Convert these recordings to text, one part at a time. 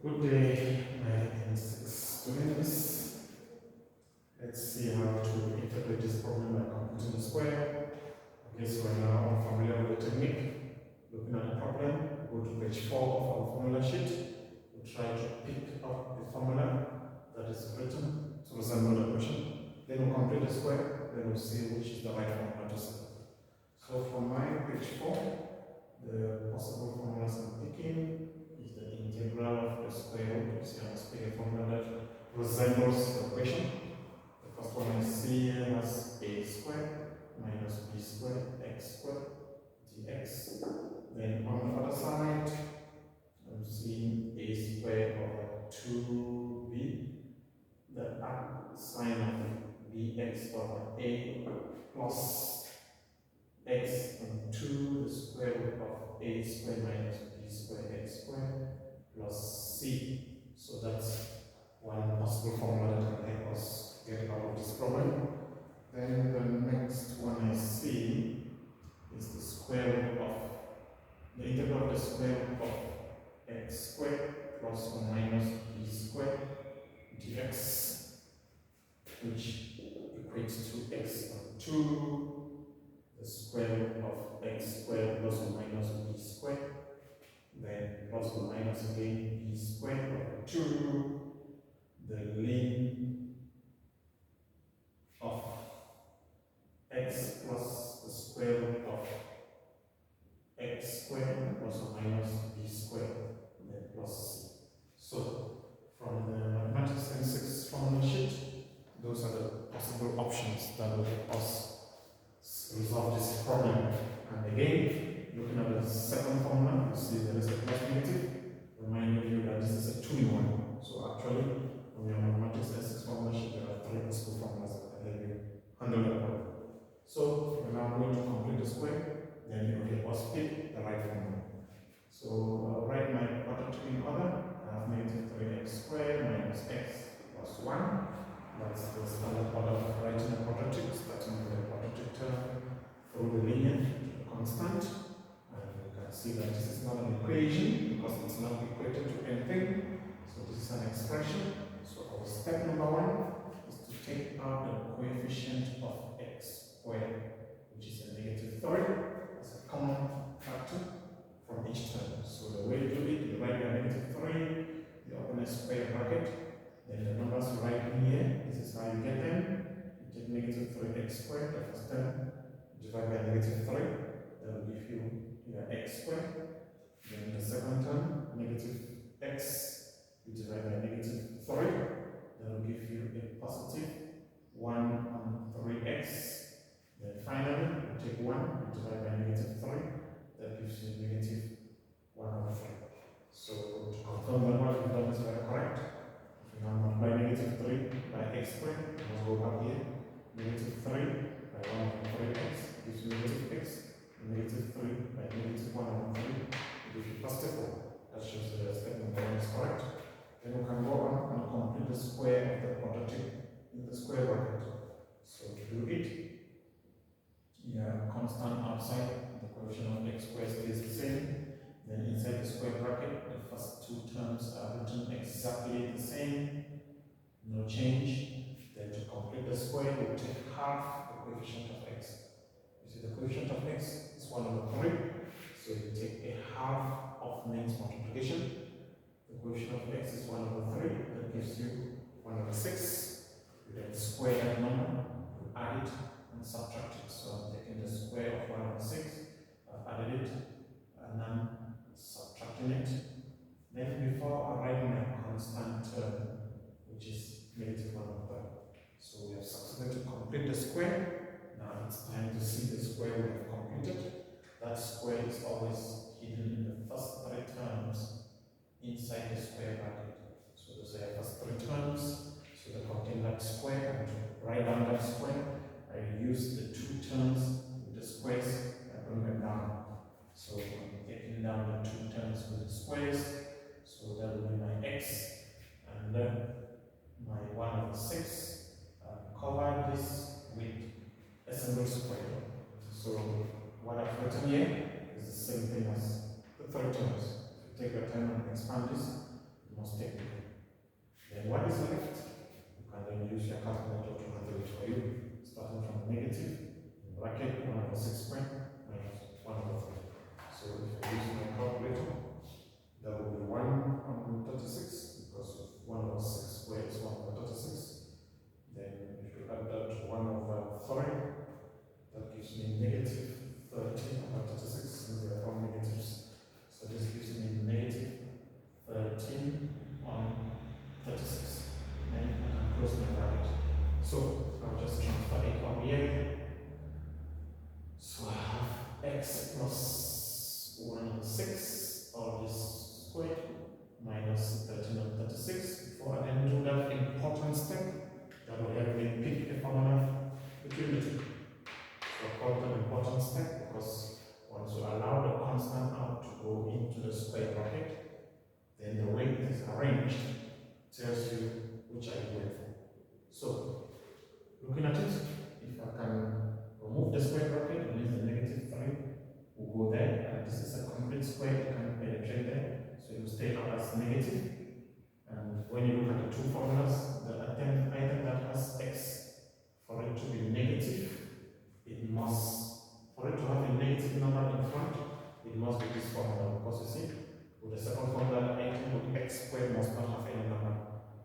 Good day, my M6 students. Let's see how to interpret this problem by computing the square. Okay, so we're now familiar with the technique. Looking at the problem, go to page 4 of our formula sheet. We'll try to pick up the formula that is written to resemble the question. Then we'll complete the square, then we'll see which is the right formula to select. So for my page 4, the possible formulas I'm picking is the integral of the square root. You see, I must pick a formula that resembles the equation. The first one I see here has a squared minus b squared x squared dx. Then on the other side, I'm seeing a squared over 2b. The sign of bx over a plus x into the square root of a squared minus b squared x squared plus c. So that's one possible formula that can help us get out of this problem. Then the next one I see is the square root of the integral of the square root of x squared plus or minus b squared dx, which equates to x on 2 the square root of x squared plus or minus b squared, then plus or minus again b squared over 2 the ln of x plus the square root of x squared plus or minus b squared, then plus c. So from the mathematics M6 formula sheet, those are the possible options that will help us resolve this problem. And again, looking at the second formula, you see there is a plus negative, reminding you that this is a 2-in-1. So actually, on your mathematics M6 formula sheet, there are 3 possible formulas that can help you handle the problem. So we're now going to complete the square, then you will help us pick the right formula. So I'll write my quadratic in order. I have negative 3x squared minus x plus 1. That's the standard order of writing a quadratic, starting with the quadratic term through the linear to the constant. And you can see that this is not an equation because it's not equated to anything. So this is an expression. So our step number 1 is to take out the coefficient of x squared, which is a negative 3, as a common factor from each term. So the way to do it, you write your negative 3, you open a square bracket. Then the numbers you write in here, this is how you get them. You take negative 3x squared, the first term, divide by negative 3, that will give you your x squared. Then the second term, negative x, you divide by negative 3, that will give you a positive 1 on 3x. Then finally, you take 1, you divide by negative 3, that gives you negative 1 over 3. So to confirm that what we've done is very correct. Now multiply negative 3 by x squared, let's go back here. Negative 3 by 1 over 3x gives you negative x. Negative 3 by negative 1 over 3 gives you positive 4. That shows that the step number 1 is correct. Then we can go on and complete the square of the quadratic in the square bracket. So to do it, you have constant outside, the coefficient of x squared stays the same. Then inside the square bracket, the first 2 terms are written exactly the same, no change. Then to complete the square, we take half the coefficient of x. You see the coefficient of x is 1 over 3, so you take a half of means multiplication. The coefficient of x is 1 over 3, that gives you 1 over 6. You then square that number, you add it and subtract it. So I'm taking the square of 1 over 6, I've added it, and then subtracting it. Then before I write my constant term, which is negative 1 over 3. So we have succeeded to complete the square. Now it's time to see the square we have completed. That square is always hidden in the first 3 terms inside the square bracket. So those are the first 3 terms. So they contain that square, and to write down that square, I use the 2 terms with the squares and bring them down. So I'm taking down the 2 terms with the squares, so that will be my x, and then my 1 over 6. Cover this with a single square. So what I've written here is the same thing as the 3 terms. If you take your time and expand this, you must take it. Then what is left? You can then use your calculator to handle it for you, starting from negative, bracket 1 over 6 squared minus 1 over 3. So if I use my calculator, that will be 136 because 1 over 6 squared is 1 over 36. Then if you add that to 1 over 3, that gives me negative 13 over 36, since they are all negatives. So this gives me negative 13 on 36. And I can close my bracket. So I'll just transfer it from here. So I have x plus 1 on 6, all this squared, minus 13 on 36. Before I then do that important step, that will help me pick the formula between the two. So I call that important step because once you allow the constant out to go into the square bracket, then the way it is arranged tells you which are you going for. So, looking at it, if I can remove the square bracket, it means the negative 3 will go there, and this is a complete square, you can penetrate there, so it will stay out as negative. And when you look at the two formulas, the item that has x, for it to be negative, it must, for it to have a negative number in front, it must be this formula, because you see, with the second formula, the item with x squared must not have any number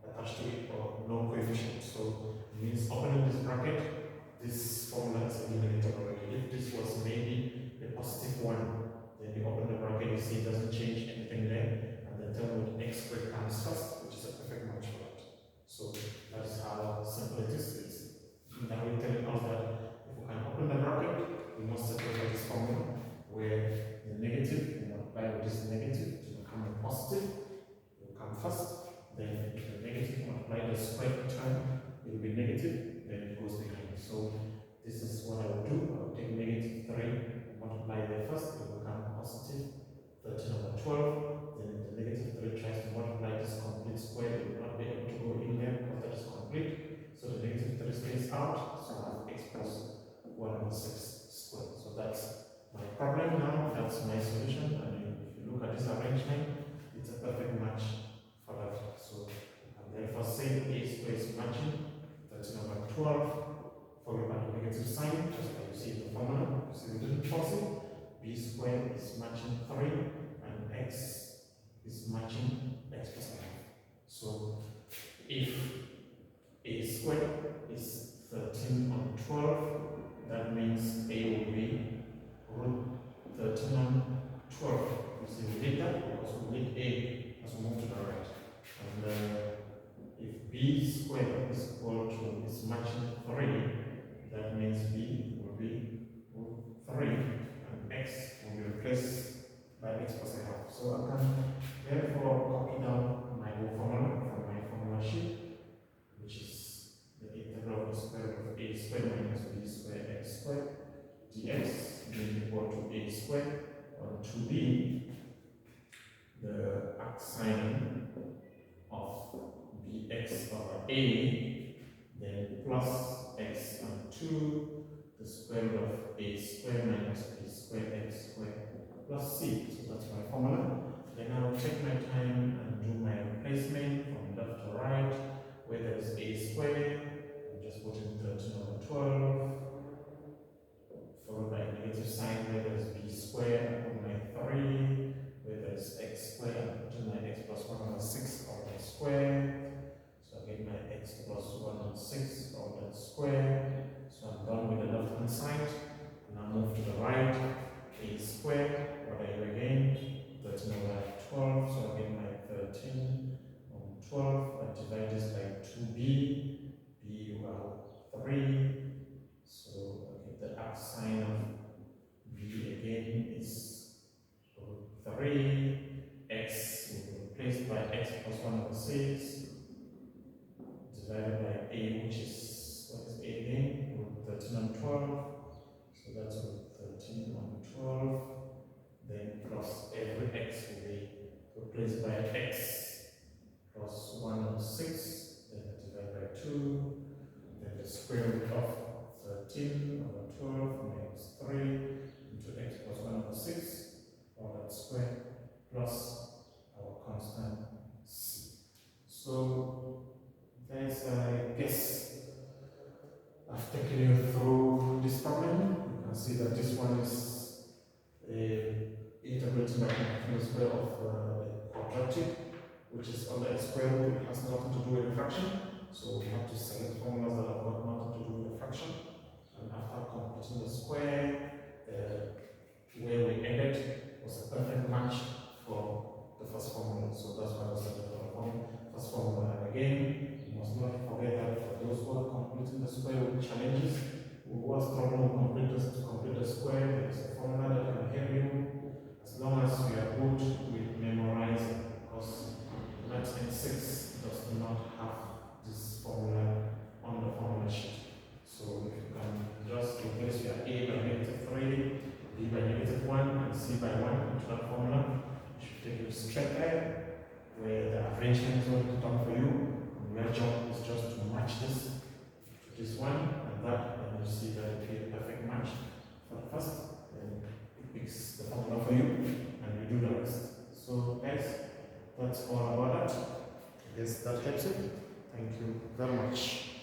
attached to it or no coefficient. So it means opening this bracket, this formula is eliminated already. If this was maybe a positive 1, then you open the bracket, you see it doesn't change anything there, and the term with x squared comes first, which is a perfect match for that. So that is how simple it is. It's now we're telling us that if we can open the bracket, we must separate this formula where the negative, we multiply with this negative to become a positive, it will come first. Then if the negative multiply the square term, it will be negative, then it goes behind. So this is what I will do. I will take negative 3, multiply there first, it will become positive 13 over 12. Then the negative 3 tries to multiply this complete square, it will not be able to go in there because that is complete. So the negative 3 stays out, so I have x plus 1 over 6 squared. So that's my problem now, that's my solution. And if you look at this arrangement, it's a perfect match for that. So you can therefore say a square is matching 13 over 12, followed by the negative sign, just like you see in the formula. You see we didn't force it. B squared is matching 3, and x is matching x plus 5. So if a squared is 13 on 12, that means a will be root 13 on 12. You see we did that because we need a as we move to the right. And if b squared is equal to is matching 3, that means b will be root 3 and x will be replaced by x plus a half. So I can therefore copy down my new formula from my formula sheet, which is the integral of the square root of a squared minus b squared x squared dx being equal to a squared on 2b, the arcsine of bx over a, then plus x on 2, the square root of a squared minus b squared x squared plus c. So that's my formula. Then I will take my time and do my replacement from left to right, where there is a squared, I'm just putting 13 over 12, followed by a negative sign where there is b squared, I put my 3, where there is x squared, I put in my x plus 1 over 6 all that squared. So I get my x plus 1 over 6 all that squared. So I'm done with the left hand side. Now move to the right, a squared, what I do again, 13 over 12, so I get my 13 on 12, I divide this by 2b, b over 3, so I get the arcsine of b again is 3, x will be replaced by x plus 1 over 6, divided by a, which is, what is a again, 13 on 12, so that's 13 on 12, then plus every x will be replaced by x plus 1 on 6, then divide by 2, then the square root of 13 over 12 makes 3 into x plus 1 over 6, all that square, plus our constant c. So guys, I guess I've taken you through this problem. You can see that this one is integrating the continuous square of the quadratic, which is under a square root. It has nothing to do with a fraction. So we have to select formulas that have got nothing to do with a fraction. And after completing the square, where we ended was a perfect match for the first formula. So that's why I selected the first formula. And again, you must not forget that for those who are completing the square with challenges, who are struggling to complete the square, there is a formula that can help you as long as you are good with memorizing, because Maths N6 does not have this formula on the formula sheet. So if you can just replace your a by -3, b by -1, and c by 1 into that formula, it should take you straight there, where the arrangement is going to come for you. And your job is just to match this to this one and that, and you see that it will be a perfect match for the first, and it picks the formula for you, and you do the rest. So guys, that's all about that. I guess that helps it. Thank you very much.